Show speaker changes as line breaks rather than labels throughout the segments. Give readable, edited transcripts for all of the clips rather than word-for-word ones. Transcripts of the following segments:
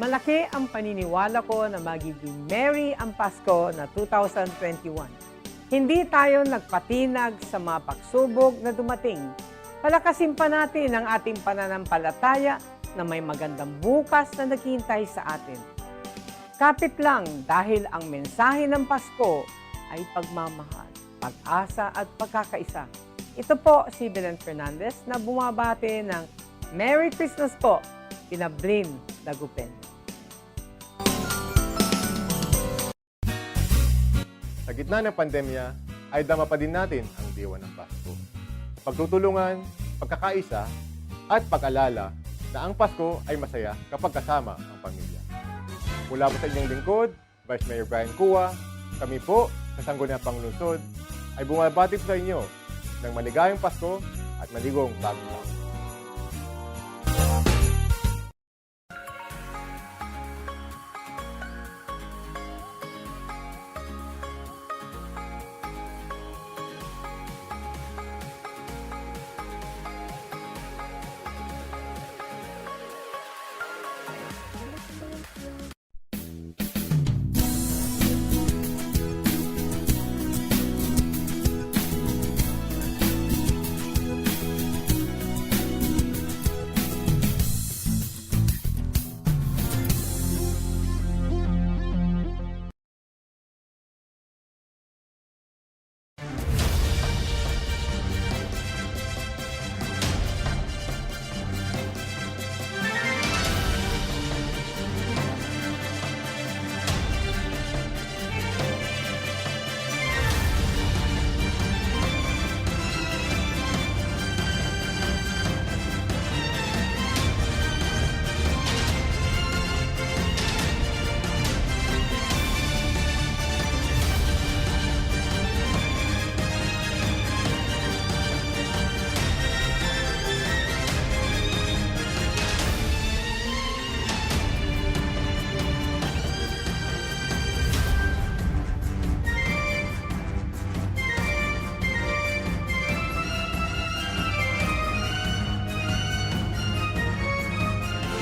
Malaki ang paniniwala ko na magiging merry ang Pasko na 2021. Hindi tayo nagpatinag sa mga pagsubok na dumating. Palakasin pa natin ang ating pananampalataya na may magandang bukas na naghihintay sa atin. Kapit lang dahil ang mensahe ng Pasko ay pagmamahal, pag-asa at pagkakaisa. Ito po si Belen Fernandez na bumabati ng Merry Christmas po, Pinablin Dagupen.
Sa gitna ng pandemya, ay dama pa din natin ang diwa ng Pasko. Pagtutulungan, pagkakaisa, at pag-alala na ang Pasko ay masaya kapag kasama ang pamilya. Mula po sa inyong lingkod, Vice Mayor Brian Cua, kami po sa Sangguniang Panglungsod ay bumabati po sa inyo ng maligayang Pasko at maligong bagong taon.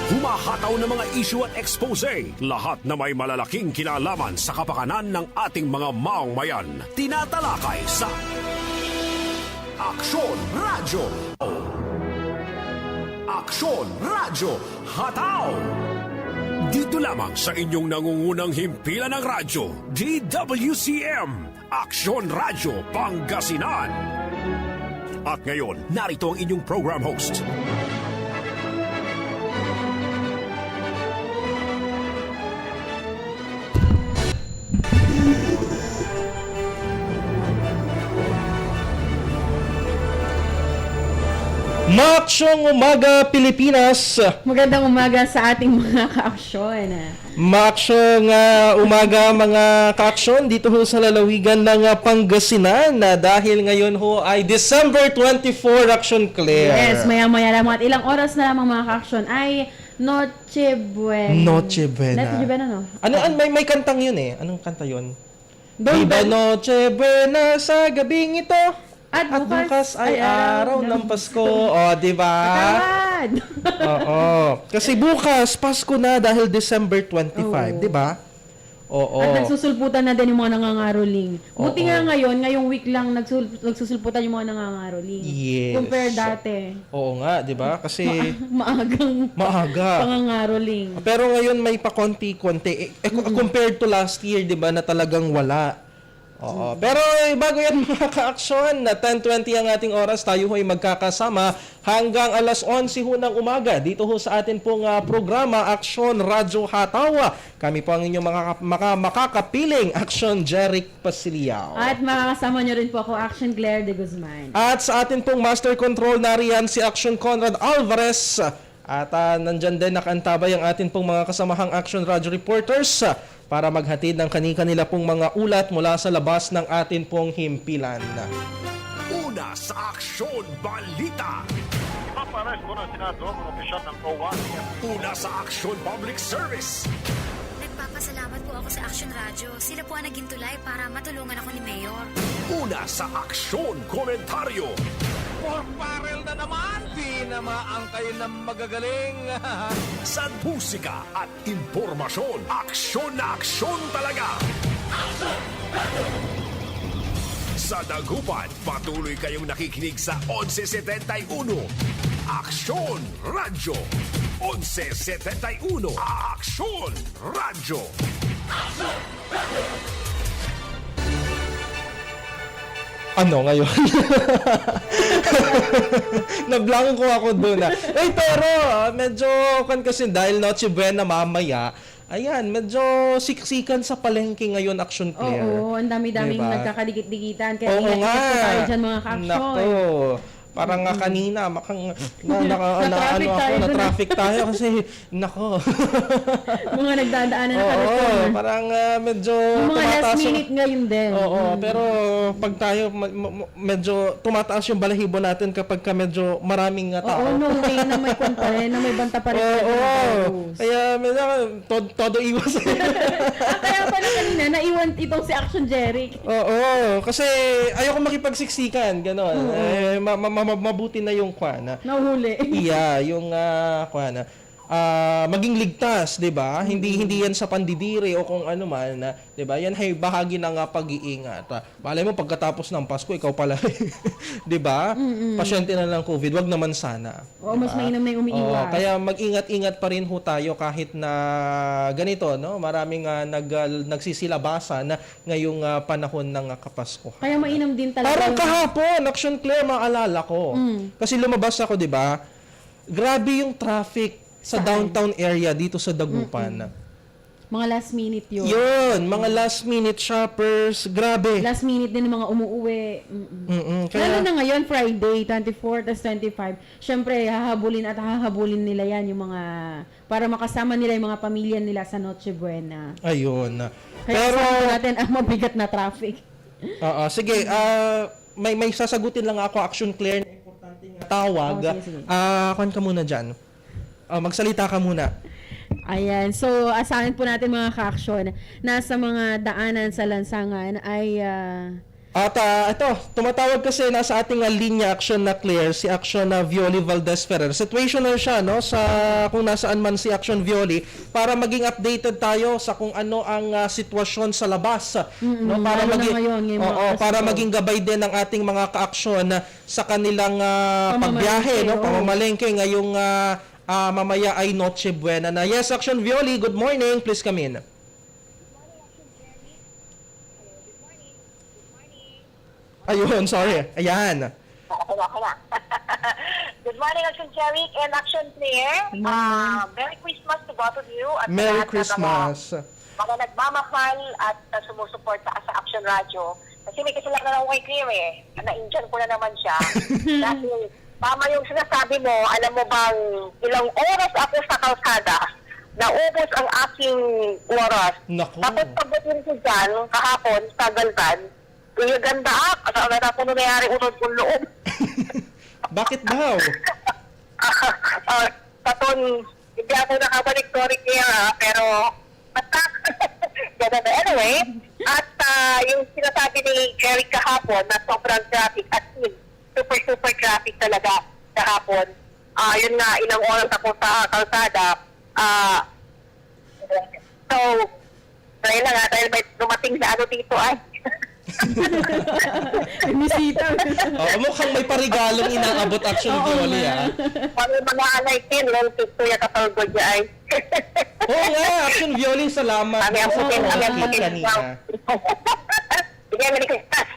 Humahataw ng mga issue at expose, lahat na may malalaking kinalaman sa kapakanan ng ating mga maongmayan. Tinatalakay sa Aksyon Radyo. Aksyon Radyo Hataw. Dito lamang sa inyong nangungunang himpilan ng radyo, DWCM, Aksyon Radyo Pangasinan. At ngayon, narito ang inyong program host,
Maaksyong Umaga Pilipinas!
Magandang umaga sa ating mga ka-aksyon.
Maaksyong umaga mga ka-aksyon dito ho sa lalawigan ng Pangasinan dahil ngayon ho ay December 24, Action Claire.
Yes, maya-maya lamang at ilang oras na lamang mga ka-aksyon ay Noche Buena.
Noche Buena.
Noche Buena, no?
May kantang yun eh. Anong kanta yun?
Don't
Viva
Bend.
Noche Buena sa gabing ito.
At
bukas ay araw ng Pasko. O, di ba?
Patawad!
Oo. Kasi bukas, Pasko na dahil December 25, di ba? Oo.
At nagsusulputan na din yung mga nangangaroling. Buti
Oo.
nga ngayon, ngayong week lang nagsusulputan yung mga nangangaroling.
Yes.
Compare dati.
Oo nga, di ba? Kasi
Maagang
maaga.
pangangaroling.
Pero ngayon may pa konti-konti. Compared to last year, di ba, na talagang wala. Oo. Pero bago yan mga ka-aksyon, na 10:20 ang ating oras, tayo ho'y magkakasama hanggang alas 11 ho ng umaga. Dito ho sa atin pong programa, Aksyon Radyo Hataw. Kami po ang inyong makakapiling, Aksyon Jeric Pasiliao.
At makakasama nyo rin po ako, Action Claire de Guzman.
At sa atin pong Master Control, nariyan si Action Conrad Alvarez. At nandyan din nakaantabay ang atin pong mga kasamahang Action Radio Reporters para maghatid ng kani-kanila pong mga ulat mula sa labas ng atin pong himpilan.
una sa Aksyon Balita.
Ipaparesto ng Senado ang opisyal ng COA.
Una sa Aksyon Public Service.
Nagpapasalamat po ako ako sa Action Radio. Sila po ang naging tulay para matulungan ako ni Mayor.
Una sa aksyon komentaryo.
Pork barrel na naman! Tinamaan kayo ng magagaling!
Sa musika at impormasyon. Aksyon na aksyon talaga! Sa Dagupan, patuloy kayong nakikinig sa 1171. Aksyon Radyo. 1171. Aksyon Radyo.
Ano ngayon? Nablangko ako doon na. Pero medyo kan kasi dahil Noche Buena mamaya, ayan, medyo siksikan sa palengke ngayon, Action Player.
Oo, ang dami-daming
Diba?
nagkakaligit-ligitan. Kaya
Oo
ingat-ingat
nga.
po tayo dyan mga ka-action.
Nako. Parang nga kanina,
Na-traffic tayo dun.
na-traffic tayo kasi, nako.
Mga nagdadaanan na
Oo,
ka-action.
parang medyo
Yung mga last
tumataas yung-
minute ngayon din.
Oo, pero pag tayo medyo tumataas yung balahibo natin kapag ka medyo maraming tao.
Oo, no way na may kwan pa rin, na may banta pa rin.
Oo.
Virus.
Kaya medyo todo iwas.
Kaya pala kanina, naiwan itong si Action Jeric.
Oo, kasi ayoko makipagsiksikan, gano'n. Mabuti na yung kwana.
Nahuhuli.
Yeah, yung kwana. Maging ligtas, 'di ba? Hindi yan sa pandidiri o kung ano man, 'di ba? Yan ay bahagi ng pag-iingat. Malay mo pagkatapos ng Pasko ikaw pala, 'di ba? Pasyente na ng COVID, wag naman sana.
Oo, mas mainam na yung umiiwas.
Kaya mag-ingat-ingat pa rin ho tayo kahit na ganito, no? Maraming nagsisilabasan na ngayong panahon ng Kapasko.
Kaya mainam din talaga.
Parang
yung-
kahapon, Action Claire, maalala ko. Kasi lumabas ako, di ba? Grabe yung traffic sa downtown area dito sa Dagupan.
Mga last minute yun.
Yun, mga last minute shoppers, grabe.
Last minute din ng mga umuuwi. Lalo na ngayon, Friday, 24, tas 25. Syempre, hahabulin nila yan yung mga, para makasama nila yung mga pamilya nila sa Noche Buena.
Ayun.
Kaya
Pero,
kasama natin ang mabigat na traffic.
sige, may sasagutin lang ako, Action Claire, na importanteng tawag.
Sige.
Kuhan ka muna dyan. Magsalita ka muna.
Ayan. So, asahan po natin mga ka-action na sa mga daanan sa lansangan ay
At ito, tumatawag kasi nasa ating linya Action na Claire, si Action na Violi Valdez Ferrer. Situational siya, no, sa kung nasaan man si Action Violi, para maging updated tayo sa kung ano ang sitwasyon sa labas, no, para
lalo na
maging
ngayon, ngayong mga oras
para
ito.
maging gabay din ng ating mga ka-action sa kanilang pagbiyahe, no,
oo.
pamamalengke ngayong mamaya ay Noche Buena na. Yes, Action Violi, good morning. Please come in. Ayun, sorry. Ayan.
Okay na. Good morning, Action Cherry and Action Claire. Merry Christmas to both of you. At
Merry
sa lahat ng
Christmas.
Mga nagmamahal at sumusuporta sa Action Radio. Kasi may kasalanan ako kay Claire eh. Na-injan ko na naman siya. Dahil tama yung sinasabi mo, alam mo bang ilang oras ako sa kalsada, naubos ang aking oras.
Naku.
Tapos pagdating ko dyan, kahapon, sa Galvan, yung ganda at ang ako nangyayari unod kong loob.
Bakit daw?
Taton, hindi ako nakabalik sorry kaya, pero basta, ganun na. Anyway, at yung sinasabi ni Eric kahapon na sobrang traffic at super traffic talaga kahapon. Yun nga, ilang oras ako sa kalsada. So, dahil na nga, dahil may dumating na ano dito ay.
Bisita.
Mukhang may parigalong inaabot Action Violi,
Kung mga alay din, lalo Kuya Katalgo niya ay.
Oo nga, Action Violi, salamat.
Kami ang putin, kami ang putin.
Kanina.
Sige, Merry Christmas.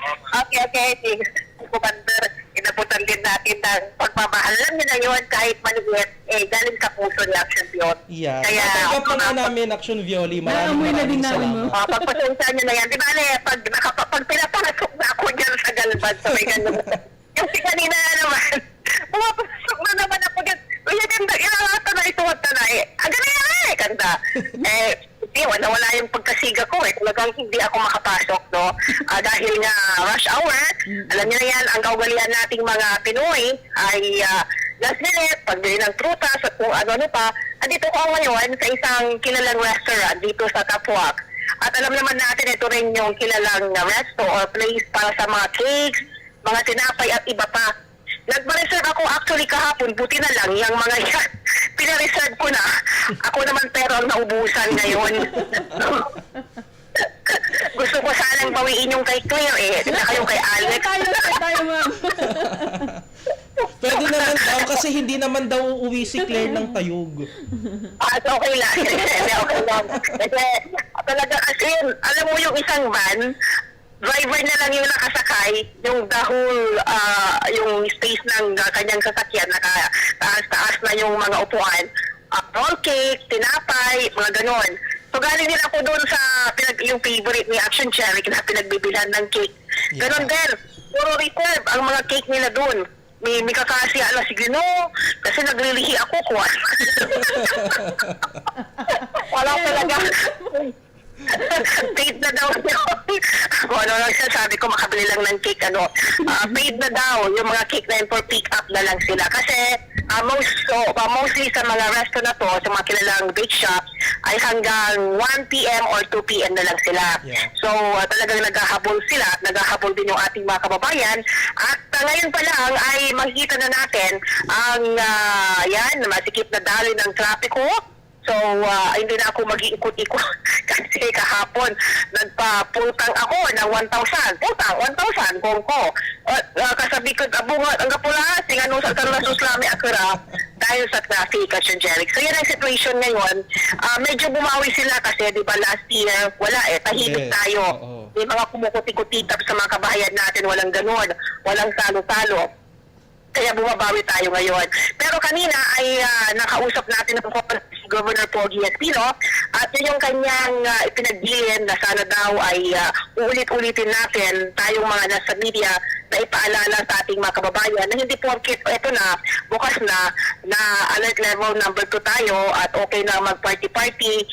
Okay. Sige, Commander, inabutan din natin ng pagmamahal. Alam niyo na yun, kahit maliit, galing sa puso ni Action Beyond.
Yeah.
Kaya,
Tatanggap na nga namin, Action Violi.
Naamoy na din
Maraming
namin,
salamat.
no?
pagpasensya niyo na yan. Di ba, pag pinapasok na ako dyan sa Galban, sa may ganun. Yung si kanina na naman, pumapasok na naman ako dyan. Uy, ganda, ilalata na ito at na ganda. Wala yung pagkasiga ko eh. Talagang hindi ako makapasok, no? Dahil nga rush hour, alam niyo na yan, ang kaugalian nating mga Pinoy ay last minute, pagbili ng prutas at kung ano pa. Andito ko ngayon sa isang kilalang restaurant dito sa Tapuac. At alam naman natin, ito rin yung kilalang resto or place para sa mga cakes, mga tinapay at iba pa. Nagpa-reserve ako actually kahapon, buti na lang yung mga yan. Pina-reserve ko na. Ako naman pero ang naubusan ngayon. Gusto ko sanang bawiin yung kay Claire saka yung kay Alex.
Tayo, ma'am.
Pwede naman daw kasi hindi naman daw uuwi si Claire ng Tayug.
At okay lang. Okay lang. Kasi talaga as in, alam mo yung isang van, driver na lang yung nakasakay, yung the whole, yung space ng kanyang sasakyan, taas na yung mga upuan, roll cake, tinapay, mga ganon. So galing din ako doon sa yung favorite ni Action Cherry na pinagbibilhan ng cake. Ganon din, puro reserve ang mga cake nila doon. May kakasi ala sige no, kasi naglilihi ako kuha. Wala talaga. Paid na daw yun. Kung ano lang siya, sabi ko makabili lang ng cake, paid na daw yung mga cake na yun for pick up na lang sila. Kasi mostly sa mga resto na to, sa mga kilalang bake shop, ay hanggang 1 p.m. or 2 p.m. na lang sila.
Yeah.
So talagang naghahabol sila at naghahabol din yung ating mga kababayan. At ngayon pa lang ay makikita na natin ang masikip na daloy ng trapiko. So, hindi na ako mag-iikot-ikot kasi kahapon nagpaputang ako ng 1,000. Putang, 1,000 kung ko. Kasabi ko, abungat, ang kapula, singanon sa suslami akura dahil sa traffic, Action Jeric. So, yan ang situation ngayon. Medyo bumawi sila kasi, di ba, last year, wala tahimik tayo. May mga kumukuti-kutitap sa mga kabahayan natin, walang ganun, walang salo-salo. Kaya bumabawi tayo ngayon. Pero kanina ay nakausap natin ng si Governor Pogi Espino at yun yung kanyang ipinagdiin na sana daw ay uulit-ulitin natin tayong mga nasa media na ipaalala sa ating mga kababayan na hindi porkit ito na bukas na alert level number 2 tayo at okay na mag-party-party,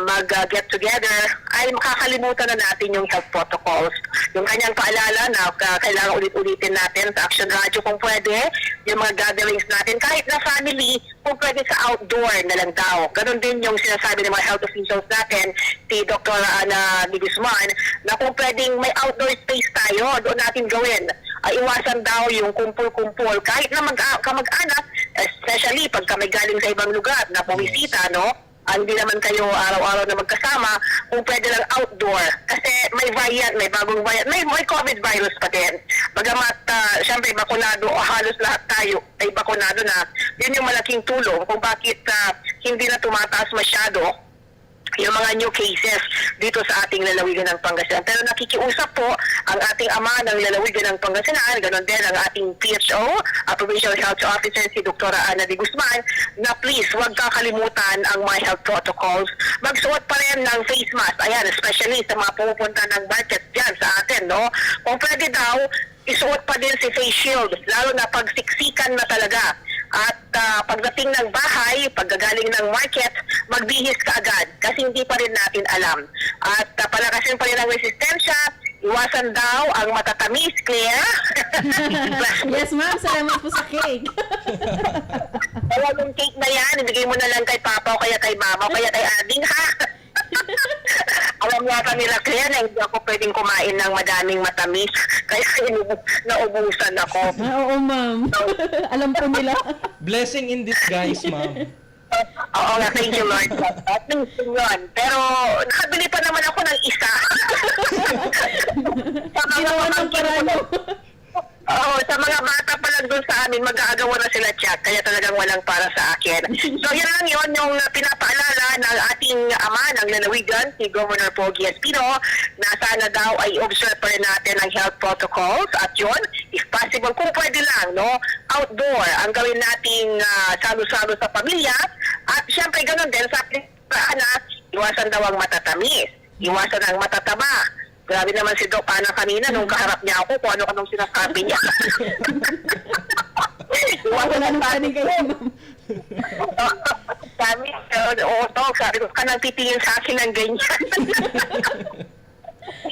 mag-get together, ay makakalimutan na natin yung health protocols. Yung kanyang paalala na kailangan ulit-ulitin natin sa Action Radio kung pwede, yung mga gatherings natin, kahit na family, kung pwede sa outdoor na lang daw. Ganon din yung sinasabi ng mga health officials natin, si Dr. Ana de Guzman, na kung pwedeng may outdoor space tayo, doon natin gawin. Iwasan daw yung kumpul-kumpul. Kahit na kamag-anak, especially pag kami galing sa ibang lugar na pumisita, no? Hindi naman kayo araw-araw na magkasama, kung pwede lang outdoor. Kasi may variant, may bagong variant, may COVID virus pa din. Bagamat, syempre, bakunado, o halos lahat tayo ay bakunado na, yun yung malaking tulong kung bakit hindi na tumataas masyado yung mga new cases dito sa ating lalawigan ng Pangasinan. Pero nakikiusap po ang ating ama ng lalawigan ng Pangasinan, ganon din ang ating PHO, Provincial Health Officer, si Dr. Ana de Guzman, na please, huwag kakalimutan ang mga health protocols. Magsuot pa rin ng face mask, ayan, especially sa mga pumupunta ng market dyan sa atin, no? Kung pwede daw, isuot pa din si face shield, lalo na pag siksikan na talaga. At pagdating ng bahay, pagkagaling ng market, magbihis ka agad kasi hindi pa rin natin alam. At palakasin pa rin ang resistensya, iwasan daw ang matatamis, Claire.
Yes, ma'am. Salamat po sa cake.
Kaya yung cake na yan, ibigay mo na lang kay Papa o kaya kay Mama o kaya kay Ading, ha? Alam yata nila, Claire, na hindi ako pwedeng kumain ng madaming matamis. Kaya naubusan ako.
Oo, ma'am. Alam po nila.
Blessing in disguise, ma'am.
Oo nga, thank you, Lord. At least yun. Pero nakabili pa naman ako ng isa.
Ginawa ng parano.
Oo, sa mga bata pa lang doon sa amin, mag-aagawa na sila chat, kaya talagang walang para sa akin. So yan lang yun, yung pinapaalala ng ating ama ng lalawigan, si Governor Pogi Espino, na sana daw ay observe pa rin natin ang health protocols. At yun, if possible, kung pwede lang, no, outdoor, ang gawin nating salo-salo sa pamilya. At syempre, ganun din, sa na iwasan daw ang matatamis, iwasan ang matataba. Grabe naman si Doc Ana kanina nung kaharap niya ako kung ano-anong sinasabi niya.
Wala nang kanin kayo, ma'am.
Sabi ko, ka nang titingin sa akin ng ganyan.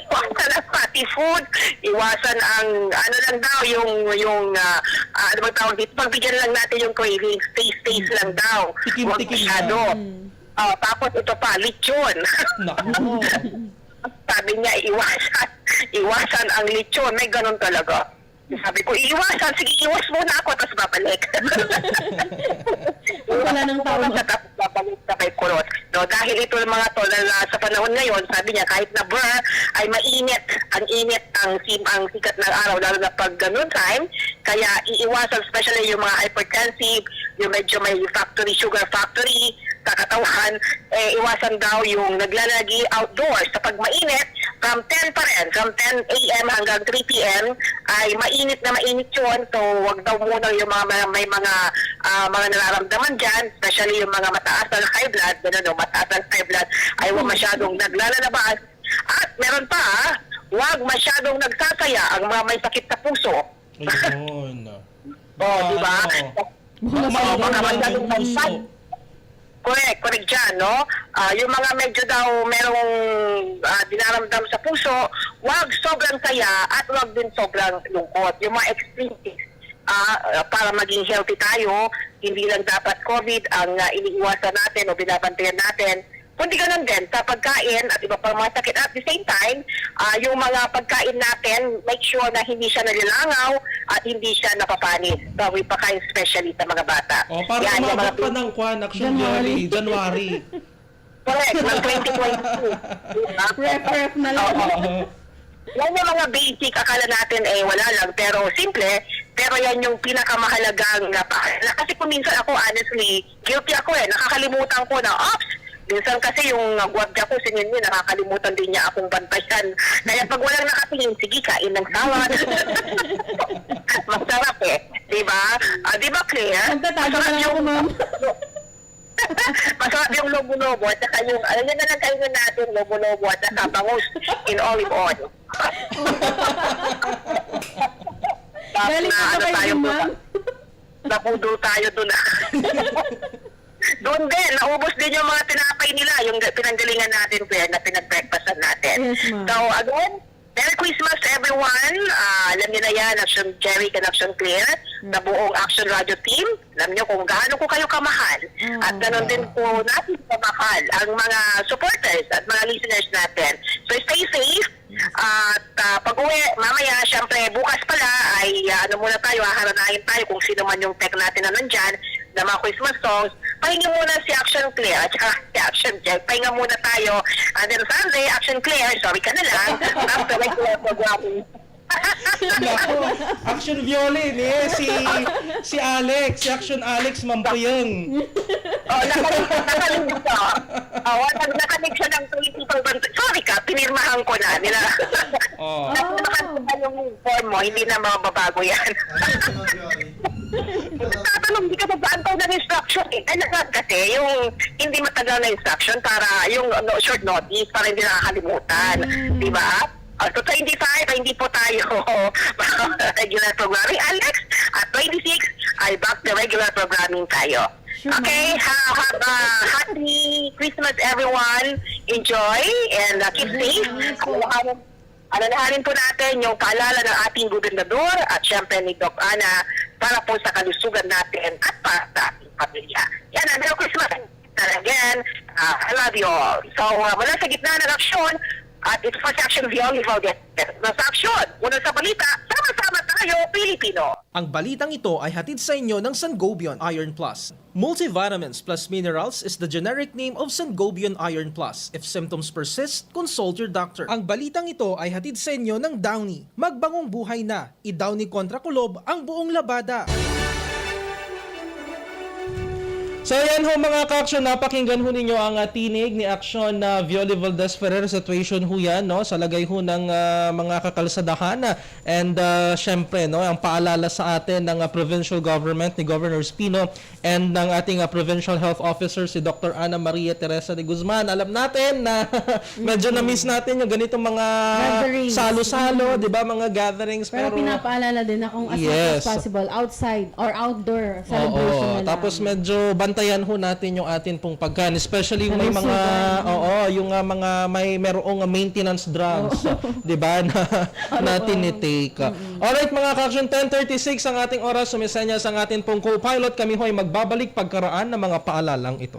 Iwasan ang fatty food, iwasan ang, ano lang daw, ano bang tawag dito, pagbigyan lang natin yung cravings, taste lang daw.
Tikim-tikim
masyado. Tapos ito pa, lechon.
Nako.
Sabi niya, iwasan ang lechon. May ganun talaga. Sabi ko, iwasan. Sige, iwas muna ako, tapos babalik.
Wala nang tao.
Tapos babalik sa may kulot. No, dahil ito mga to, sa panahon ngayon, sabi niya, kahit na ay mainit. Ang init ang sikat ng araw, lalo na pag ganun time. Kaya iiwasan, especially yung mga hypertensive, yung medyo may sugar factory, kakatawan, iwasan daw yung naglalagi outdoors. Kapag mainit, from 10 pa rin, from 10 a.m. hanggang 3 p.m. ay mainit na mainit yun. So, wag daw muna yung may mga nararamdaman dyan, especially yung mga mataas ng high blood, mataas ng high blood, ay huwag masyadong naglalabas. At meron pa, huwag masyadong nagsasaya ang mga may sakit sa puso.
Ayun.
Di ba?
Masyadong puso.
Correct dyan, no? Yung mga medyo daw merong dinaramdam sa puso, wag sobrang saya at wag din sobrang lungkot. Yung mga extremes, para maging healthy tayo, hindi lang dapat COVID ang iniiwasan natin o binabantayan natin, kundi ganun din sa pagkain at iba pang mga sakit. At the same time, yung mga pagkain natin, make sure na hindi siya nalilangaw at hindi siya napapanis. Bawi pa kayo especially sa mga bata.
Para
Yan, yung
umabot
mga
pa ng kwan, actually, January.
correct, ng 2022. Diba?
Ref na lang.
Yan yung mga basic, akala natin wala lang, pero simple, pero yan yung pinakamahalagang kasi kung minsan ako, honestly, guilty ako nakakalimutan ko na, minsan kasi yung guardia ko, sinunod nakakalimutan din niya akong bantayan. Kaya pag walang nakatingin, sige, kain ng salad. Masarap diba? Diba, Claire?
Magtatago na lang ako, ma'am.
Masarap yung lobo-lobo at saka yung, alam niyo na lang kayo natin, lobo-lobo at saka bangus in olive oil.
Galing pa ba kayo, ma'am?
Napudol tayo doon. Doon din, naubos din yung mga tinapay nila, yung pinanggalingan natin, Claire, na pinag-breakfastan natin.
Yes, ma'am.
So, again, Merry Christmas, everyone. Alam niyo na yan, Action Jerry and Action Claire, na buong Action Radio team. Alam niyo kung gaano ko kayo kamahal. At ganoon din po natin kamahal ang mga supporters at mga listeners natin. So, stay safe. At pag-uwi, mamaya, syempre, bukas pala ay muna tayo, haharanahin tayo kung sino man yung tech natin na nandyan, na mga Christmas songs. Pahinga muna si Action Claire at saka si Action Jack. Pahinga muna tayo. And then Sunday, Action Claire, sorry ka na lang. After regular programming.
Action Violin, si Alex, si Action Alex Mampuyang.
Nakalig ko. Nakalig siya ng 20 sorry ka, pinirmahan ko na. Nakakanta yung form mo, hindi na mababago yan. Tatanong, hindi ka magbaantaw ng instruction kasi yung hindi matagal na instruction para yung short notice para hindi nakakalimutan. Di ba? So 25, hindi po tayo regular programming. Alex, at 26, ay back to regular programming tayo. Okay, have a happy Christmas everyone. Enjoy and keep safe. Alalahanin po natin yung paalala ng ating gobernador at syempre ni Doc Ana para po sa kalusugan natin at para sa ating pamilya. Yan, Merry Christmas. And again, I love you all. So, mula sa gitna ng aksyon, at ito pa sa Action Violin Valdez. Nasa aksyon, una sa balita, sama-sama tayo, Pilipino.
Ang balitang ito ay hatid sa inyo ng Sangobion Iron Plus. Multivitamins plus minerals is the generic name of Sangobion Iron Plus. If symptoms persist, consult your doctor. Ang balitang ito ay hatid sa inyo ng Downy. Magbangong buhay na, i-Downy kontra kulob ang buong labada.
So yan ho mga ka-action, napakinggan ho ninyo ang tinig ni Action na Violi Valdez Ferrer. Situation ho yan, no? Sa lagay ho ng mga kakalsadahan. And syempre, no, ang paalala sa atin ng provincial government ni Governor Espino and ng ating provincial health officer si Dr. Ana Maria Teresa de Guzman. Alam natin na medyo na-miss natin yung ganitong mga
Gatherings.
salo-salo, di ba? Mga gatherings.
Pero pinapaalala din na kung as much as possible, outside or outdoor celebration na lang.
Tapos medyo bantayan ho natin yung atin pong pagkain, especially yung may mga yung mga merong maintenance drugs, 'di ba, na tinitake. Alright mga ka-action, 10:36 ang ating oras, sumisenya sa ating pong co-pilot. Kami ho ay magbabalik pagkaraan ng mga paalalang ito.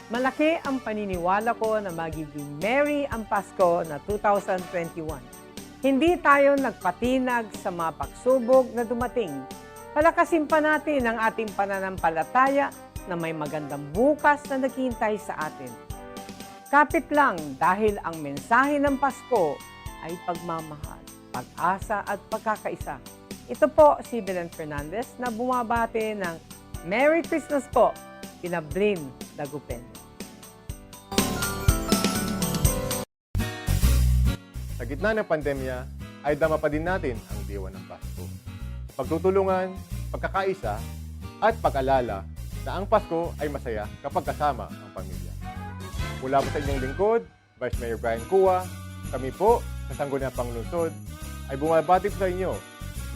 Malaki ang paniniwala ko na magiging merry ang Pasko na 2021. Hindi tayo nagpatinag sa mga pagsubok na dumating. Palakasin pa natin ang ating pananampalataya na may magandang bukas na naghihintay sa atin. Kapit lang dahil ang mensahe ng Pasko ay pagmamahal, pag-asa at pagkakaisa. Ito po si Belen Fernandez na bumabati ng Merry Christmas po, Pinablin Dagupen.
Sa gitna ng pandemya, ay dama pa din natin ang diwa ng Pasko. Pagtutulungan, pagkakaisa, at pag-alala na ang Pasko ay masaya kapag kasama ang pamilya. Mula po sa inyong lingkod, Vice Mayor Brian Cua, kami po sa Sangguniang Panglungsod ay bumabati po sa inyo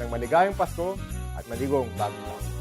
ng maligayang Pasko at maligong bagong taon.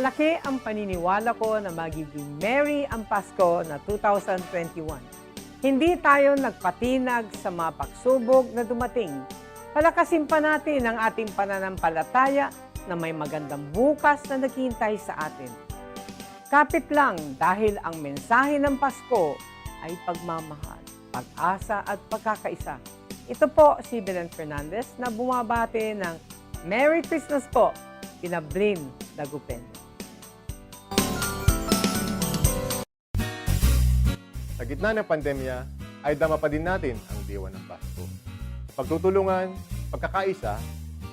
Malaki ang paniniwala ko na magiging merry ang Pasko na 2021. Hindi tayo nagpatinag sa mga pagsubok na dumating. Palakasin pa natin ang ating pananampalataya na may magandang bukas na naghihintay sa atin. Kapit lang dahil ang mensahe ng Pasko ay pagmamahal, pag-asa at pagkakaisa. Ito po si Belen Fernandez na bumabati ng Merry Christmas po, Pinablin Dagupen.
Sa gitna ng pandemya, ay dama pa din natin ang diwa ng Pasko. Pagtutulungan, pagkakaisa,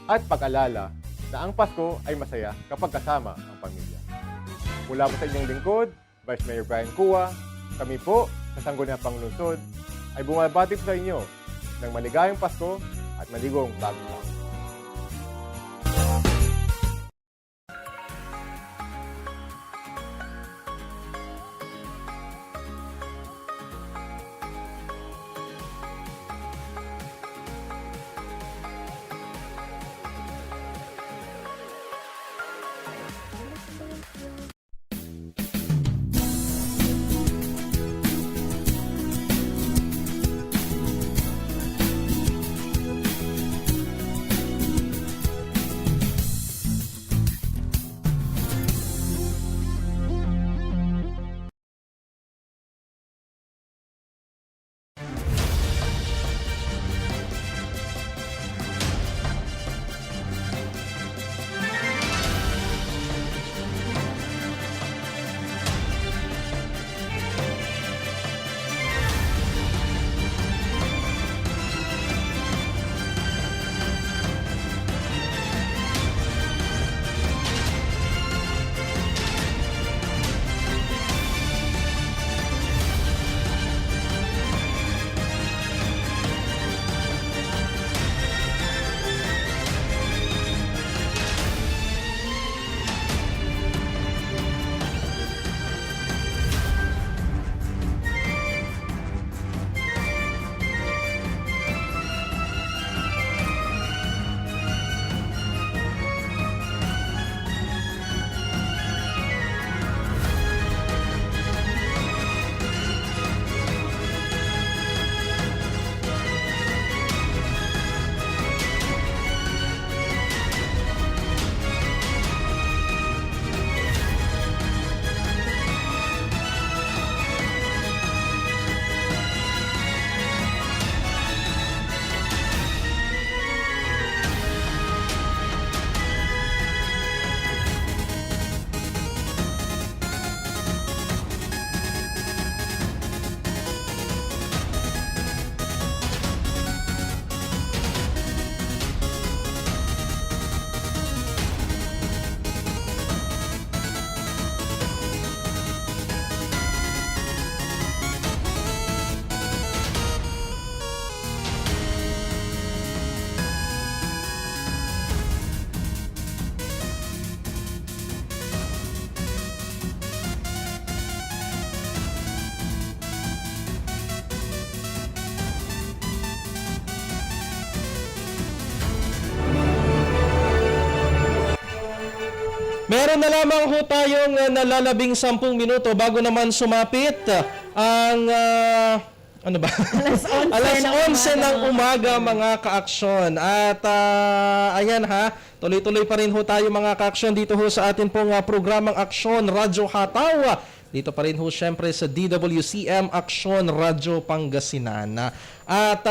at pag-alala na ang Pasko ay masaya kapag kasama ang pamilya. Mula po sa inyong lingkod, Vice Mayor Brian Cua, kami po sa Sangguniang Panglungsod ay bumabati sa inyo ng maligayang Pasko at maligong bagong taon.
Meron na lamang ho tayong nalalabing 10 minuto bago naman sumapit ang ano ba? Alas 11 ng umaga mga ka-aksyon. At ayan ha, tuloy-tuloy pa rin ho tayo mga ka-aksyon dito ho sa atin pong programang Aksyon Radyo Hataw. Dito pa rin ho syempre sa DWCM Aksyon Radyo Pangasinan. At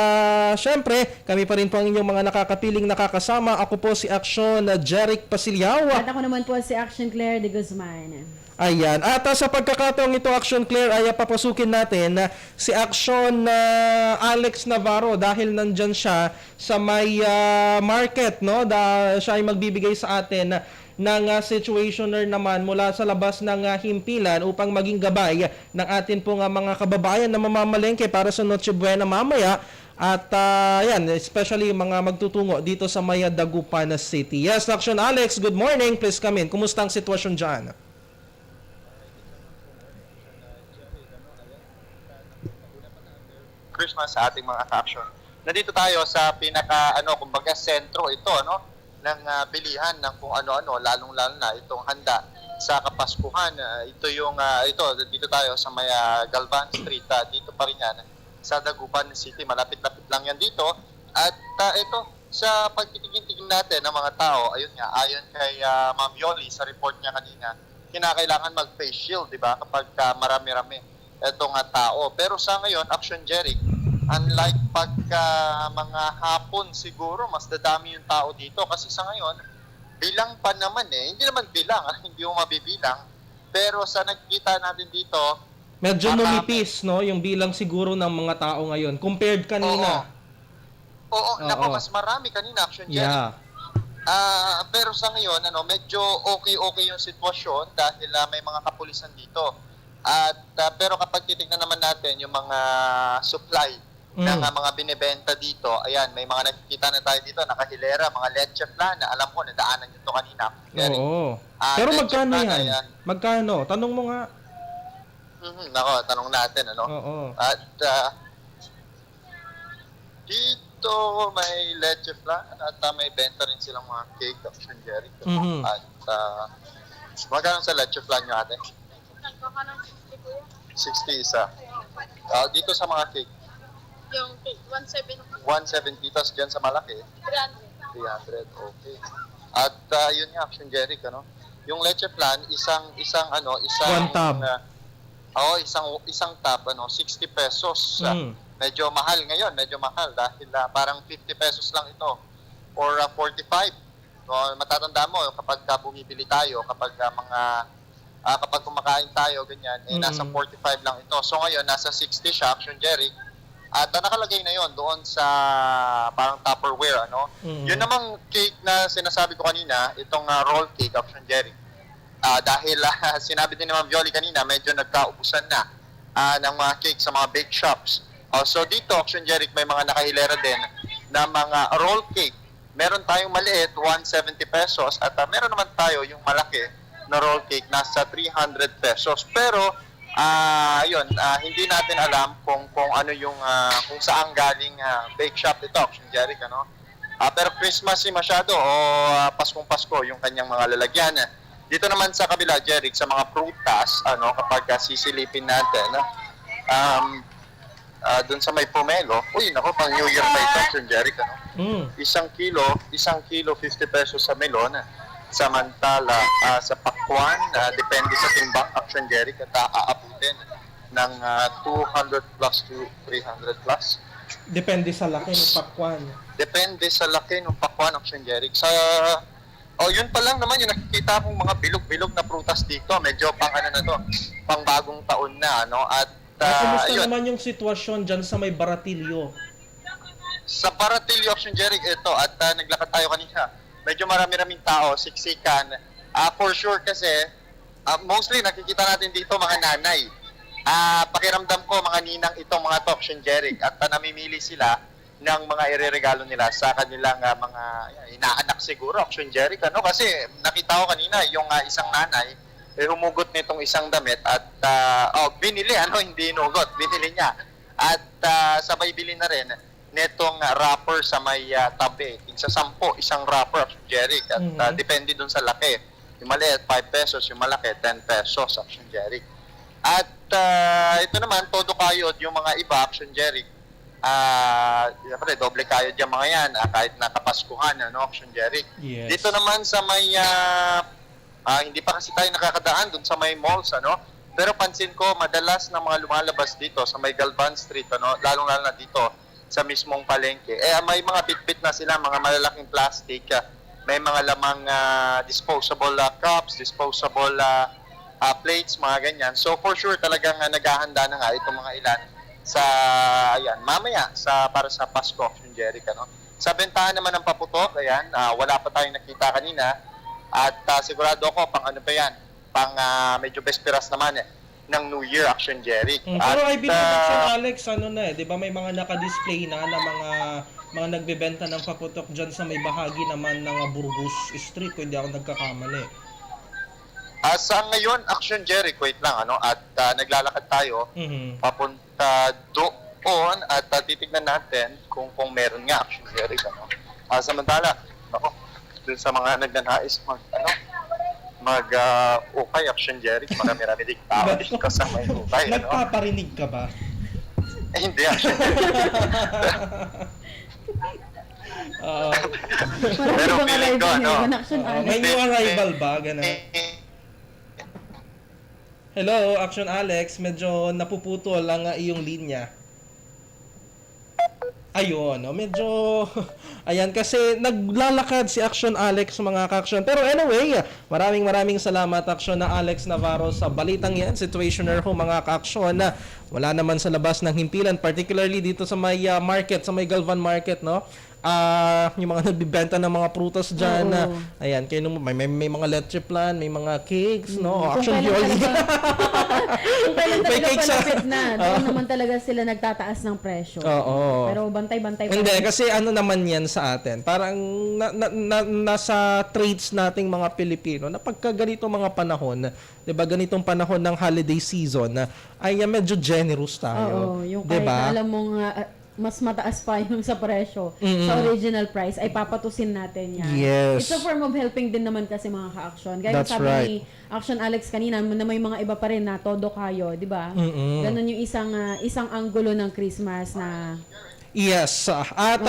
syempre, kami pa rin po ang inyong mga nakakapiling nakakasama. Ako po si Aksyon Jeric Pasiliao.
At ako naman po si Action Claire de Guzman.
Ayan. At sa pagkakataong ito, Action Claire, ay papasukin natin si Action Alex Navarro dahil nandyan siya sa may market, no? Siya ay magbibigay sa atin ng situationer naman mula sa labas ng himpilan upang maging gabay ng atin pong mga kababayan na mamamalengke para sa Noche Buena mamaya. At yan, especially mga magtutungo dito sa may Dagupan City. Yes, Action Alex, good morning. Please come in. Kumusta ang sitwasyon dyan?
Christmas sa ating mga ka-action. Nandito tayo sa pinaka kumbaga sentro ito ng bilihan ng kung ano-ano, lalong-lalo na itong handa sa Kapaskuhan. Ito yung dito tayo sa may Galvan Street. Dito pa rin yan sa Dagupan City. Malapit-lapit lang yan dito. At ito, sa pagtitingin-tingin natin ng mga tao, ayun nga, ayon kay Ma'am Yoli sa report niya kanina, kinakailangan mag-face shield, di ba? Kapag marami-rami itong tao. Pero sa ngayon, Action Jeric, unlike pagka mga hapon siguro, mas dadami yung tao dito. Kasi sa ngayon, bilang pa naman hindi naman bilang, hindi mo mabibilang. Pero sa nakikita natin dito,
Medyo numipis, no? Yung bilang siguro ng mga tao ngayon compared kanina.
Oo, nako, mas marami kanina, Action Jeric.
Yeah.
Pero sa ngayon, medyo okay yung sitwasyon dahil may mga kapulisan dito. At pero kapag titignan naman natin yung mga supply ng mga binibenta dito, ayan, may mga nakikita na tayo dito, nakahilera, mga leche flan, na alam ko, nadaanan nyo ito kanina.
Oo. Pero magkano yan?
Ayan.
Magkano? Tanong mo nga.
Nako, tanong natin,
Oo.
At dito may leche flan at may benta rin silang mga cake, Action Jeric. At magkano sa leche flan nyo, ate? 60 isa. Dito sa mga cake,
Yung 170.
170, tapos dyan sa malaki, 300, okay. At yun nga, Action Jeric, yung leche flan, isang
One tab.
isang tab, 60 pesos. Medyo mahal ngayon, medyo mahal dahil parang 50 pesos lang ito or 45. So, matatanda mo kapag bumibili tayo, kapag kapag kumakain tayo ganyan, nasa 45 lang ito. So ngayon nasa 60 siya, Action Jeric. At nakalagay na yon doon sa parang Tupperware, Yun namang cake na sinasabi ko kanina, itong roll cake, Action Jeric. Dahil sinabi din ni Ma'am Yoli kanina, medyo nagkaubusan na ng mga cake sa mga bake shops. So dito, Action Jeric, may mga nakahilera din na mga roll cake. Meron tayong maliit, 170 pesos, at meron naman tayo yung malaki na roll cake, nasa 300 pesos. Pero hindi natin alam kung ano yung kung saan galing bake shop ito, Action Jeric, pero Christmas masyado o Paskong Pasko yung kanyang mga lalagyan. Dito naman sa kabila, Jeric, sa mga prutas, kapag sisilipin natin, doon sa may pomelo, pang New Year pa ito, Action Jeric, Isang kilo 50 pesos sa melon. Samantala, sa pakwan, depende sa timbang, Action Jeric, at aabutin ng 200 plus to 300 plus.
Depende sa laki ng pakwan.
Depende sa laki ng pakwan, Action Jeric. Yun pa lang naman yung nakikita mong mga bilog-bilog na prutas dito. Medyo pang bagong taon na, At
kumusta naman yung sitwasyon dyan sa may Baratilyo?
Sa Baratilyo, Action Jeric, ito, at naglakad tayo kanina. Medyo marami-raming tao, siksikan. For sure kasi, mostly nakikita natin dito mga nanay. Pakiramdam ko mga ninang itong mga Action Jeric, at namimili sila ng mga ireregalo nila sa kanilang mga inaanak siguro, Action Jeric. Kasi nakita ko kanina yung isang nanay, humugot nitong isang damit at binili, hindi inugot, binili niya. At sabay bili na rin netong wrapper sa may tabi. Sa 10, isang wrapper, Action Jeric. At depende dun sa laki. Yung maliit, 5 pesos. Yung malaki, 10 pesos, Action Jeric. At ito naman, todo kayod yung mga iba, Action Jeric. Doble kayod yung mga yan, kahit nakapaskuhan, Action Jeric.
Yes.
Dito naman sa may, hindi pa kasi tayo nakakadaan dun sa may malls, Pero pansin ko, madalas na mga lumalabas dito sa may Galvan Street, lalong-lalo na dito, sa mismong palengke. May mga bitbit na sila, mga malalaking plastic, may mga lamang disposable cups, disposable plates, mga ganyan. So for sure talagang naghahanda na nga itong mga ilan sa mamaya para sa Pasko, Action Jeric, Sa bentahan naman ng paputok, wala pa tayong nakita kanina at sigurado ako pang medyo besperas naman ng New Year, Action Jeric.
Pero I believe Alex, di ba may mga naka-display na mga nagbebenta ng paputok dyan sa may bahagi naman ng Burgos Street, kung hindi ako nagkakamali.
Sa ngayon, Action Jeric, wait lang, at naglalakad tayo papunta doon at titignan natin kung meron nga, Action Jeric, Samantala, dun sa mga nagnanais mag-ukay, Action Jerry. Marami-rami ding tao dito sa may ukay. Ano?
Nagpaparinig ka ba?
Hindi, Action Jerry. Pero
Parang
feeling ko, ano,
Action Alex.
May new arrival ba? Ganun. Hello, Action Alex. Medyo napuputol ang iyong linya. Ayun, no? Medyo... Ayan, kasi naglalakad si Action Alex, mga ka-action. Pero anyway, maraming salamat, Action na Alex Navarro, sa balitang yan. Situationer ho, mga ka-action, na wala naman sa labas ng himpilan, particularly dito sa may market, sa may Galvan Market, no? Yung mga nagbibenta ng mga prutas dyan, na, ayan, kayo may mga leche plan, may mga cakes, no? Action Yoli.
Kung kailan
May
talaga
cake sa-
palapit na, doon naman talaga sila nagtataas ng presyo.
Oo.
Pero bantay-bantay pa
Hindi,
rin.
kasi ano naman yan sa atin. Parang nasa traits nating mga Pilipino na pagka ganito mga panahon, 'di ba, ganitong panahon ng holiday season, ay medyo generous tayo.
Oo, yung
'di
kahit
ba?
na alam mong mas mataas pa yung sa presyo, sa original price, ay papatusin natin yan.
Yes.
It's a form of helping din naman kasi mga ka-action. Gaya
That's
sabi
right.
ni Action Alex kanina, na may mga iba pa rin na todo kayo, di ba? Ganon yung isang anggulo ng Christmas na...
Yes. At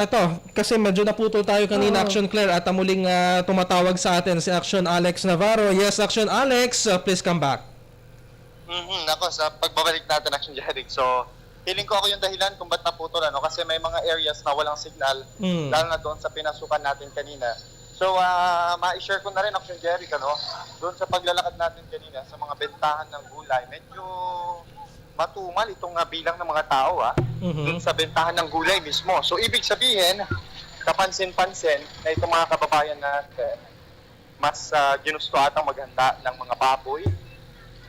ito, kasi medyo naputol tayo kanina, Action Claire, at muling tumatawag sa atin si Action Alex Navarro. Yes, Action Alex, please come back.
Nako, sa pagbabalik natin, Action Jerry. So, feeling ko ako yung dahilan kung ba't naputol, ano? Kasi may mga areas na walang signal, lalo na doon sa pinasukan natin kanina. So, ma-share ko na rin, Action Jerry, ano? Doon sa paglalakad natin kanina, sa mga bentahan ng gulay, medyo matumal itong bilang ng mga tao, doon sa bentahan ng gulay mismo. So, ibig sabihin, kapansin-pansin na itong mga kababayan natin, mas ginusto atang maghanda ng mga baboy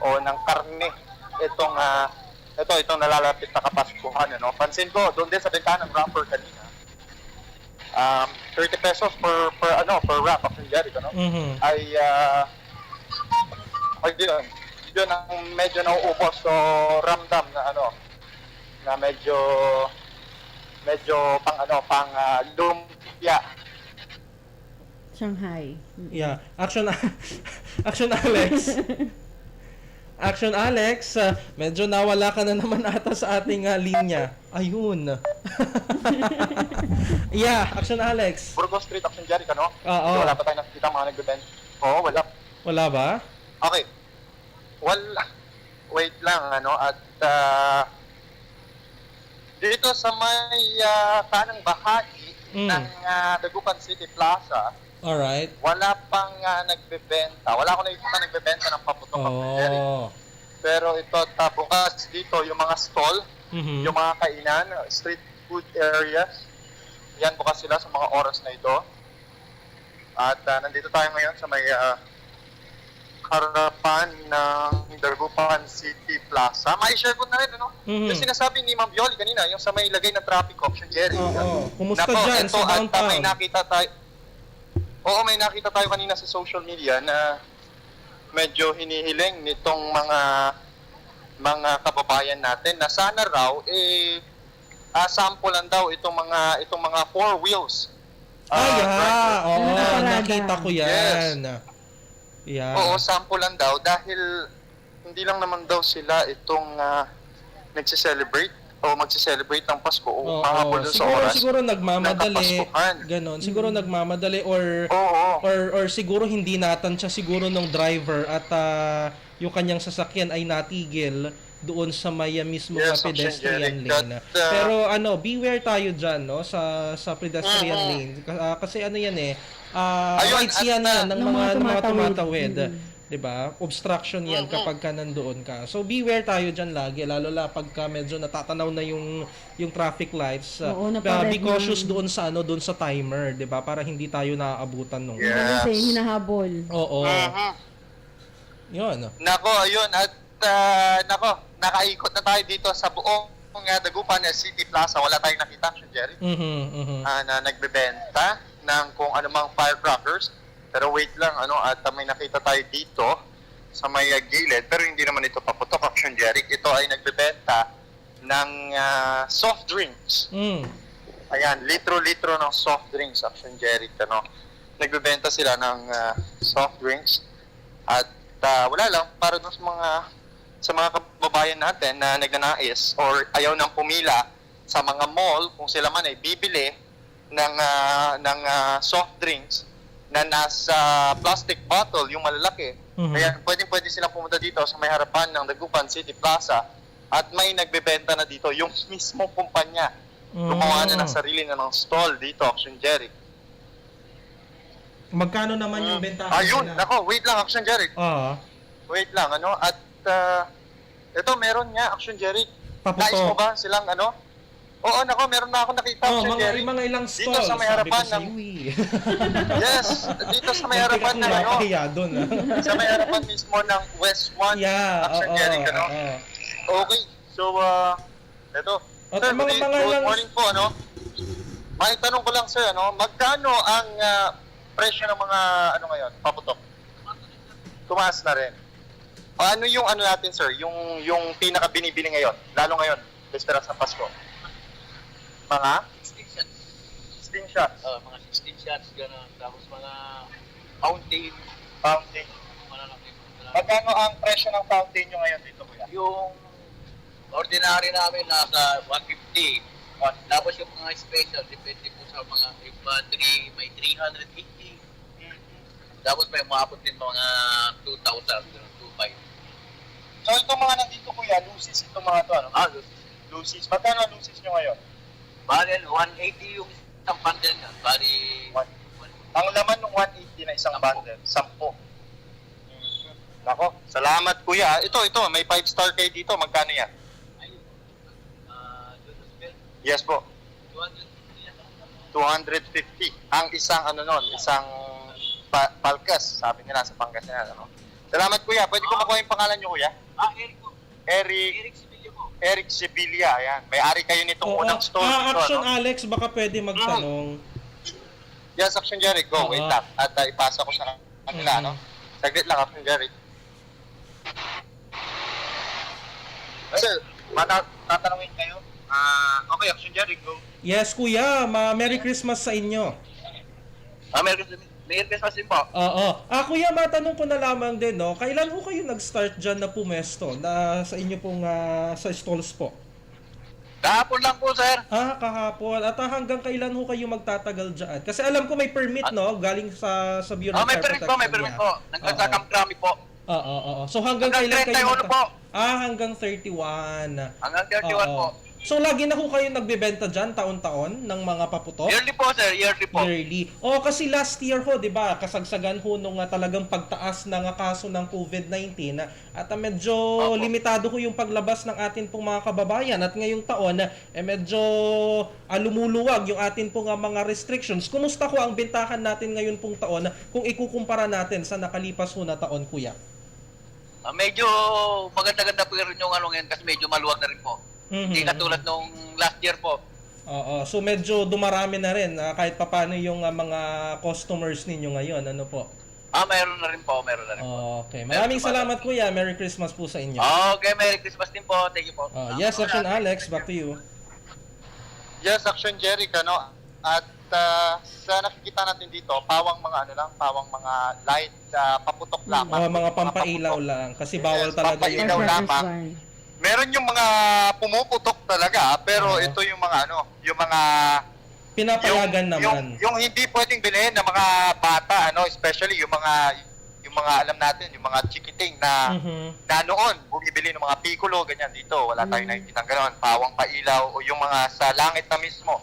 o ng karne itong nalalapit na Kapaskuhan, ano. Pansin ko doon din sa bentahan ng wrapper kanina, 30 pesos per wrap, Action Jerry, ano. Ay yun ang medyo nauubos, so ramdam na na medyo pang lumpia.
Shanghai.
Yeah. Action Alex. Action Alex, medyo nawala ka na naman ata sa ating linya. Ayun. Yeah, Action Alex.
Burgos Street, Action Jerry, ano?
Oo.
Wala pa tayo nakikita mga nagbebenta. Oo, wala.
Wala ba?
Okay. Wala. Wait lang, ano? At dito sa may kanang bahagi ng Dagupan City Plaza,
Alright.
wala pang nagbebenta. Wala akong nakikita nagbebenta ng paputok, Action Jerry. Pero ito, bukas dito, yung mga stall, yung mga kainan, street food areas, yan bukas sila sa mga oras na ito. At nandito tayo ngayon sa may harapan ng Dagupan City Plaza. Ma-share ko na rin, ano? Yung sinasabi ni Ma'am Yoli kanina, yung sa may ilagay na traffic, Action Jerry.
Kumusta
Nako,
dyan
ito,
sa downtown?
may nakita tayo. Oo, may nakita tayo kanina sa social media na medyo hinihiling nitong mga kababayan natin na sana raw sample lang daw itong mga four wheels.
Nakita ko yan. Yeah.
Oo, sample lang daw dahil hindi lang naman daw sila itong nagse-celebrate o magse-celebrate ng Pasko o mahabol sa oras.
Siguro nagmamadali. Ganon. Siguro nagmamadali or siguro hindi natansya siguro ng driver at yung kanyang sasakyan ay natigil doon sa may mismo pedestrian lane. Pero beware tayo diyan, no, sa pedestrian lane. Kasi yan rights yan ng mga tumatawid. 'Di ba? Obstruction 'yan kapag ka nandoon ka. So beware tayo diyan lagi, lalo la pagka medyo natatanaw na yung traffic lights. Be cautious doon sa doon sa timer, 'di ba? Para hindi tayo naaabutan nung.
Kasi hinahabol.
Oo. 'Yun.
Nako, ayun at nakaikot na tayo dito sa buong Dagupan City Plaza. Wala tayong nakita, Jerry. Na nagbebenta ng kung anumang firecrackers. Pero wait lang, at may nakita tayo dito sa may gilid, pero hindi naman ito paputok, Action Jerry. Ito ay nagbebenta ng soft drinks. Ayan, litro-litro ng soft drinks, Action Jerry, nagbebenta sila ng soft drinks. At wala lang, para dun sa mga kababayan natin na nagnanais or ayaw nang pumila sa mga mall kung sila man ay bibili ng soft drinks na nasa plastic bottle, yung malalaki. Kaya pwede silang pumunta dito sa may harapan ng Dagupan City Plaza at may nagbebenta na dito yung mismo kumpanya. Gumawa na ng sarili na ng stall dito, Action Jeric.
Magkano naman yung bentahan
Ayun, nako, wait lang, Action Jeric. Wait lang, at ito, meron nga, Action Jeric.
Paputok.
Nais mo ba silang Oo, nako, meron na ako nakita, Action Jeric.
Mga ilang stall.
Dito sa may harapan ng... Yes, dito sa may harapan ng sa may harapan mismo ng West 1, Action Jeric, Okay, so, ito. Sir, good morning po, May tanong ko lang, sir, magkano ang presyo ng mga, ngayon, paputok? Tumaas na rin. Ano yung natin, sir? Yung pinaka binibili ngayon, lalo ngayon, Vesperas ng Pasko? Mga? 16 shots. 16 shots?
Mga 16 shots, gano'n. Tapos mga
Fountain.
malalaki.
Magkano ang presyo ng fountain nyo ngayon dito, kuya?
Yung ordinary namin nasa 150. Tapos yung mga special, depende po sa mga iba, may 380. Tapos may umabot din mga 2,000, 2,500.
So itong mga nandito, kuya, lucis itong mga to, Lucis. Magkano ang lucis nyo ngayon?
Bali, 180 yung isang bundle na. Bali,
Ang laman ng 180 na isang bundle, 10. Nako, salamat, kuya. Ito, may 5-star kayo dito. Magkano yan? Yes po. 250. Ang isang isang palkas, sabi nila sa Pangasinan, Salamat, kuya. Pwede ko makuha yung pangalan nyo, kuya? Eric Sevilla, ayan. May-ari kayo nitong unang store dito,
Action Alex, baka pwede magtanong.
Yes, Action Jeric, go. Wait lang. At ipasa ko sa kanila, Saglit lang, Action Jeric. Sir, tatanungin kayo. Okay, Action Jeric, go.
Yes, kuya. Merry Christmas sa inyo.
May Christmas din po.
Kuya, matanong ko na lamang din, kailan ho kayo nag-start dyan na pumesto na sa inyo pong sa stalls po?
Kahapon lang po, sir.
Kahapon. At hanggang kailan ho kayo magtatagal dyan? Kasi alam ko may permit, galing sa Bureau of
May
Fire
permit po, may permit po. Nagkasa Camp Crami po.
So hanggang kailan kayo
31 po.
hanggang 31.
Hanggang 31 po.
So lagi na ho kayo nagbebenta dyan taon-taon ng mga paputok?
Yearly po, sir. Yearly po.
Yearly. Kasi last year ho, 'di ba, kasagsagan ho nung talagang pagtaas ng kaso ng COVID-19 at medyo limitado ho yung paglabas ng atin pong mga kababayan at ngayong taon medyo lumuluwag yung atin pong mga restrictions. Kumusta ho ang bentahan natin ngayon pong taon kung ikukumpara natin sa nakalipas ho na taon, kuya?
Medyo maganda-ganda po rin yung ngayon kasi medyo maluwag na rin po. Hindi katulad nung last year po.
So medyo dumarami na rin kahit papaano yung mga customers ninyo ngayon, ano po?
Mayroon na rin po,
Okay. Maraming salamat, kuya. Merry Christmas po sa inyo.
Okay, Merry Christmas din po. Thank you po.
Yes, Action Alex, back to you.
Yes, Action Jeric, At sa nakikita natin dito, pawang mga light paputok lamang.
Mga pampailaw lang kasi bawal talaga yung
pampailaw lamang. Meron yung mga pumuputok talaga, pero ito yung mga yung mga
pinapayagan naman.
Yung hindi pwedeng bilhin ng mga bata, especially yung mga alam natin, yung mga chikiting na noon bumibili ng mga piccolo ganyan dito. Wala tayong nakikita ganoon, pawang pailaw o yung mga sa langit na mismo.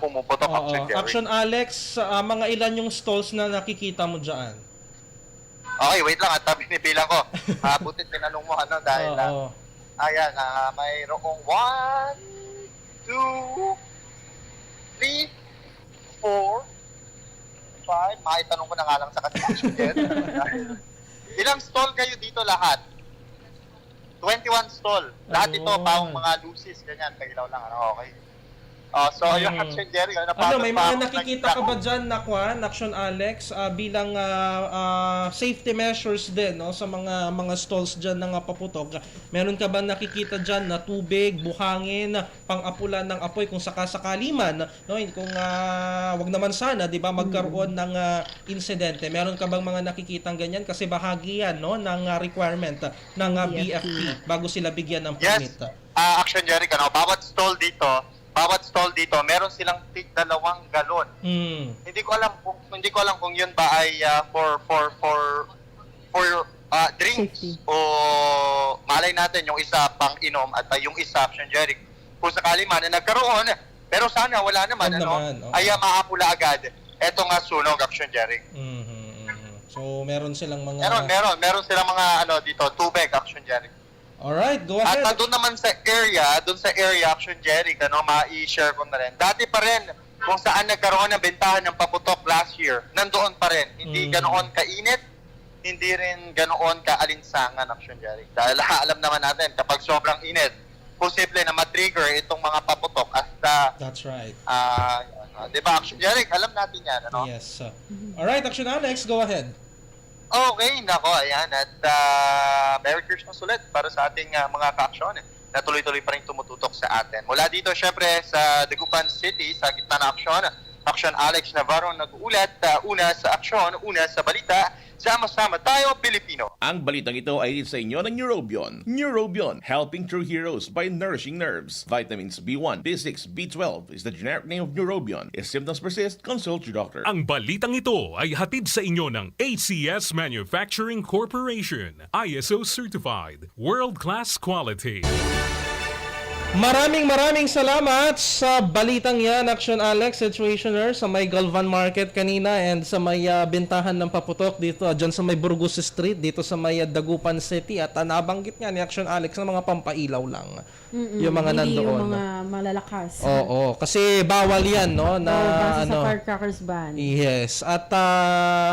Pumuputok.
Action Alex, mga ilan yung stalls na nakikita mo diyan?
Okay, wait lang at binibilang ko. Butit tinanong mo dahil ayan, mayroong 1, 2, 3, 4, 5. Maitanong ko na nga lang sa kanila. Ilang stall kayo dito lahat? 21 stall. Lahat ito, pawang mga lucis, ganyan, kailaw lang. Okay. So, yung Action Jerry,
Ano, may mga nakikita ka ba dyan na Action Alex, bilang safety measures din, no, sa mga stalls dyan ng paputok? Meron ka ba nakikita dyan na tubig, buhangin, pang-apulan ng apoy kung sakasakali man, no, kung wag naman sana, 'di ba, magkaroon ng insidente? Meron ka bang mga nakikitang ganyan kasi bahagi yan, no, ng requirement ng BFP bago sila bigyan ng permit?
Yes. Action Jerry, bawat stall dito, meron silang tig 2 galon. Hindi ko alam kung yun ba ay for drinks
Safety.
o malay natin yung isa pang inom at yung isa, Action Jerry, kung sakali man na nagkaroon, pero sana wala naman, ay maapula agad. Eto nga sunog, Action Jerry.
So meron silang mga
Meron silang mga dito, tubig, Action Jerry.
Alright, go ahead.
At doon naman sa area, Action Jerry, ma-i-share ko na rin. Dati pa rin, kung saan nagkaroon ng bentahan ng paputok last year, nandoon pa rin. Hindi ganoon kainit, hindi rin ganoon kaalinsangan, Action Jerry. Dahil alam naman natin, kapag sobrang init, posible na matrigger itong mga paputok at
That's right.
di ba, Action Jerry? Alam natin yan,
Yes. Alright, Action Alex, go ahead.
Okay, nako, ayan. At Merry Christmas ulit para sa ating mga ka-aksyon na tuloy-tuloy pa rin tumututok sa atin. Mula dito, syempre, sa Dagupan City, sa gitna ng aksyon, Action Alex Navarro nag-uulat, una sa aksyon, una sa balita, sama-sama tayo, Pilipino.
Ang balitang ito ay sa inyo ng Neurobion. Neurobion, helping true heroes by nourishing nerves. Vitamins B1, B6, B12 is the generic name of Neurobion. If symptoms persist, consult your doctor.
Ang balitang ito ay hatid sa inyo ng ACS Manufacturing Corporation. ISO certified. World-class quality.
Maraming salamat sa balitang yan, Action Alex, situationer sa may Galvan Market kanina and sa may bentahan ng paputok dito, dyan sa may Burgos Street, dito sa may Dagupan City. At nabanggit nga ni Action Alex na mga pampailaw lang yung mga
hindi
nandoon.
yung mga malalakas.
Oo, kasi bawal yan, no? Na,
base sa firecrackers ban.
Yes. At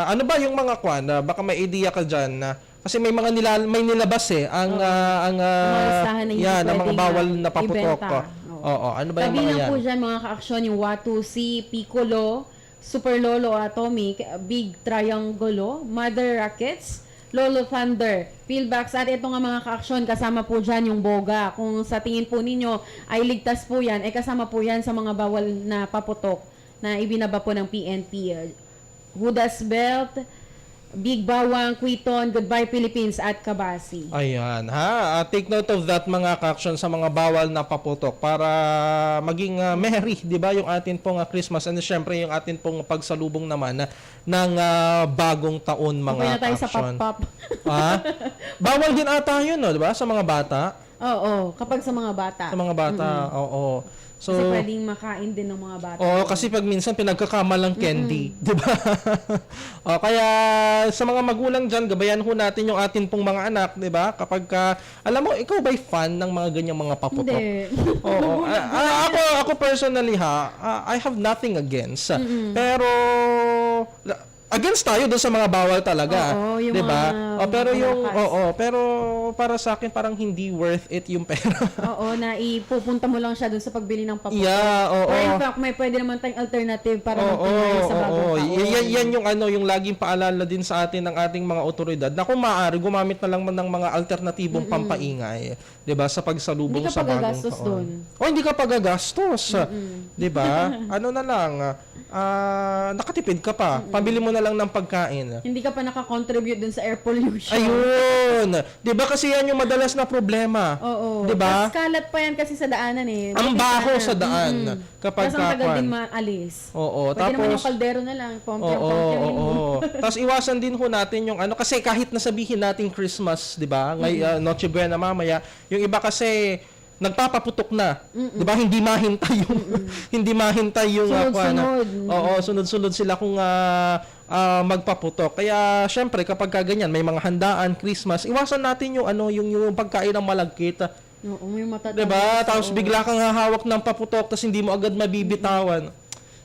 ano ba yung mga baka may idea ka dyan na kasi may mga may nilabas ang
listahan na hindi
yan, ang mga
pwedeng,
bawal na paputok.
ibenta.
Oo, ano ba yung mga
Kabilang
yan?
po dyan mga ka-aksyon, yung Watusi, Piccolo, Super Lolo Atomic, Big Triangulo, Mother Rockets, Lolo Thunder, Pillbacks, at ito nga mga ka-aksyon, kasama po dyan yung Boga. Kung sa tingin po ninyo ay ligtas po yan, kasama po yan sa mga bawal na paputok na ibinaba po ng PNP. Judas Belt, Big Bawang, Quiton, Goodbye Philippines at Kabasi.
Ayan, ha? Take note of that mga ka-aksyon sa mga bawal na paputok para maging merry, di ba? Yung atin pong Christmas and syempre yung atin pong pagsalubong naman ng bagong taon mga
Okay na tayo sa
ka-aksyon.
pop-pop.
Bawal din ata yun, no? Di ba? Sa mga bata.
Oo, kapag sa mga bata.
Sa mga bata, oo. So,
kasi pwedeng makain din ng mga bata.
Oo, kasi pag minsan pinagkakamalang candy, di ba? Kaya sa mga magulang dyan, gabayan ho natin yung atin pong mga anak, di ba? Kapag alam mo, ikaw ba'y fan ng mga ganyang mga paputok?
Hindi.
Oo. Ako personally I have nothing against. Pero against tayo doon sa mga bawal talaga,
oo, yung
'di ba? Pero yung pero para sa akin parang hindi worth it yung pera.
Oo, na ipupunta mo lang siya doon sa pagbili ng paputok.
Yeah, oo.
Or in fact, may pwede naman tayong alternative para magtunay sa bagong taon.
Yan yung yung laging paalala din sa atin ng ating mga otoridad na kung maaari gumamit na lang ng mga alternatibong pampaingay, 'di ba, sa pagsalubong sa bagong
gagastos
taon.
doon.
Hindi ka pagagastos. 'Di ba? Ano na lang, nakatipid ka pa. Pabili mo na lang ng pagkain.
Hindi ka pa nakakontribute dun sa air pollution.
Ayun. 'Di ba kasi yan yung madalas na problema.
Oo.
'Di ba?
Mas kalat pa yan kasi sa daanan eh.
Ang baho sa daan kapag
Tapos ang tagal din maalis.
Oo,
pwede naman yung
tapos
kaldero na lang.
Oo. Tapos iwasan din ho natin yung kasi kahit nasabihin natin Christmas, 'di ba? Noche Buena mamaya, yung iba kasi nagpapaputok na. 'Di ba? Hindi mahintay yung hindi mahintay yung
sunod-sunod.
Oo, sunod-sunod sila kung magpaputok. Kaya syempre kapag ganyan, may mga handaan, Christmas, iwasan natin yung yung pagkain ng malagkit.
Oo, may matatamis.
'Di ba? Tapos bigla kang hahawak ng paputok tapos hindi mo agad mabibitawan.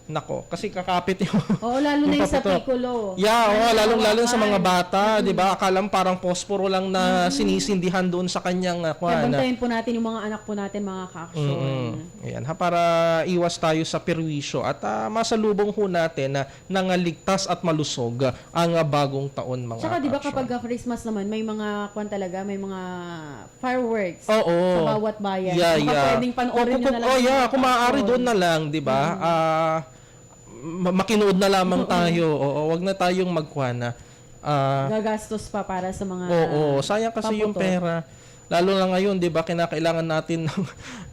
Nako, kasi kakapit yung...
Oo, lalo na yung sa
paputok.
Piccolo.
Yeah, oo, lalo sa mga
hawakan.
bata, 'di ba? Akala mo parang posporo lang na sinisindihan doon sa kanyang
Kaya bantayan po natin yung mga anak po natin, mga ka-aksyon.
Ayan, para iwas tayo sa perwisyo at masalubong ho natin na nangaligtas at malusog ang bagong taon, mga
Tsaka di ba
ka-aksyon.
kapag Christmas naman, may mga talaga, may mga fireworks
Oo.
sa bawat bayan.
Yeah,
Baka
yeah.
pwedeng panoorin nyo na lang.
Oh,
yung
yeah,
mga
kung maaari
ka-aksyon.
doon na lang, 'di ba? Makinood na lamang tayo. Oo, wag na tayong magkuana.
Gagastos pa para sa mga
Oo, sayang kasi yung
paputok.
pera. Lalo na ngayon, 'di ba, kinakailangan natin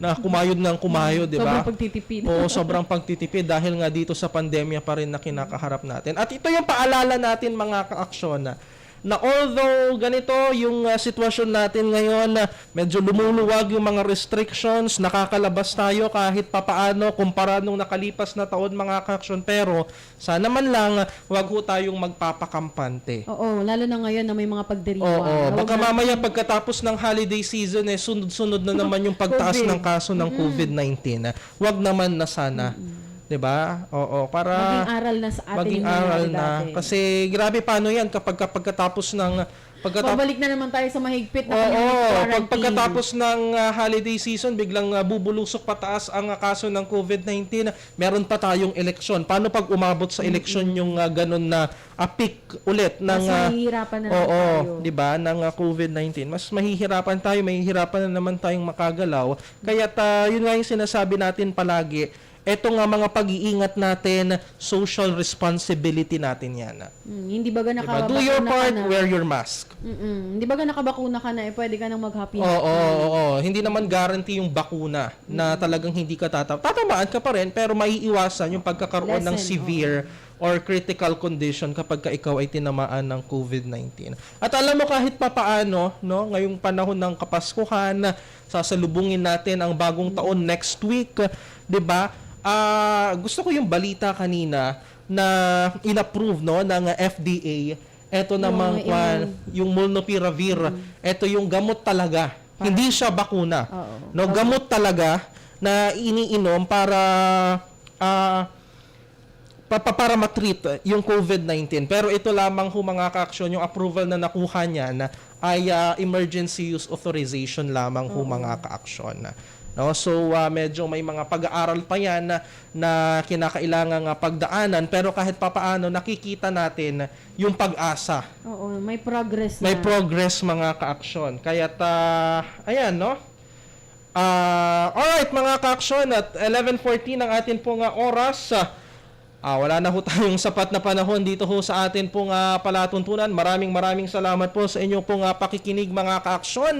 na kumayod ng kumayod, 'di ba?
Sobrang pagtitipid.
Oo, sobrang pagtitipid dahil nga dito sa pandemya pa rin na kinakaharap natin. At ito yung paalala natin, mga ka-aksyon, na although ganito yung sitwasyon natin ngayon, medyo lumuluwag yung mga restrictions, nakakalabas tayo kahit papaano kumpara nung nakalipas na taon, mga ka-aksyon, pero sana man lang wag ho tayong magpapakampante.
Oo, lalo na ngayon na may mga pagdiriwang.
Oo,
Huwag
baka
na-
mamaya pagkatapos ng holiday season, sunod-sunod na naman yung pagtaas
COVID.
ng kaso ng COVID-19. Wag naman na sana. 'Di ba? Oo, para
Maging aral na sa atin
maging
yung
aral
nangyari
na.
dati.
Kasi grabe paano yan kapag pagkatapos ng
Babalik na naman tayo sa mahigpit na
Oo,
quarantine.
pagkatapos ng holiday season, biglang bubulusok pataas ang kaso ng COVID-19, meron pa tayong eleksyon. Paano pag umabot sa eleksyon yung ganun na peak ulit ng
Mas mahihirapan na naman tayo.
'di ba, ng COVID-19. Mas mahihirapan tayo, mahihirapan na naman tayong makagalaw. Kaya yun nga yung sinasabi natin palagi. Ito nga mga pag-iingat natin, social responsibility natin yan.
Hindi ba
Diba?
nakabakuna
Do your part,
ka na?
wear your mask.
Hindi ba nakabakuna ka na, pwede ka nang mag-happy.
Oo. Hindi naman guarantee yung bakuna na talagang hindi ka tatamaan ka pa rin, pero maiiwasan yung pagkakaroon ng severe or critical condition kapag ka ikaw ay tinamaan ng COVID-19. At alam mo, kahit papaano, no, ngayong panahon ng Kapaskuhan, sasalubungin natin ang bagong taon next week, 'di ba? Gusto ko yung balita kanina na in-approve, no, ng FDA. Ito namang yung Molnupiravir. Ito yung gamot talaga. Hindi siya bakuna. No, gamot talaga na iniinom para para matreat yung COVID-19. Pero ito lamang ho, mga ka-aksyon, yung approval na nakuha niya na ay emergency use authorization lamang ho, mga ka-aksyon. No, so medyo may mga pag-aaral pa yan na kinakailangang pagdaanan, pero kahit papaano nakikita natin yung pag-asa.
Oo, may progress na.
May progress, mga ka-aksyon. Kaya ayan, no? Alright, mga ka-aksyon, at 11:14 ang atin pong oras. Wala na ho tayong sapat na panahon dito ho sa atin pong palatuntunan. Maraming salamat po sa inyong pong pakikinig, mga ka-aksyon.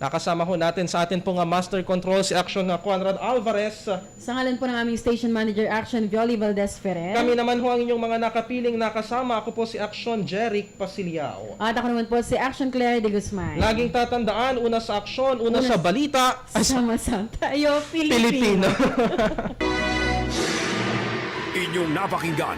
Nakasama ho natin sa atin pong Master Control si Action Conrad Alvarez.
Sa ngalan po ng aming Station Manager Action, Violi Valdez Ferrer.
Kami naman ho ang inyong mga nakapiling nakasama. Ako po si Action Jeric Pasiliao.
At ako naman po si Action Claire de Guzman.
Laging tatandaan, una sa aksyon, una sa balita.
Sama-sama tayo,
Pilipino.
Inyong napakinggan,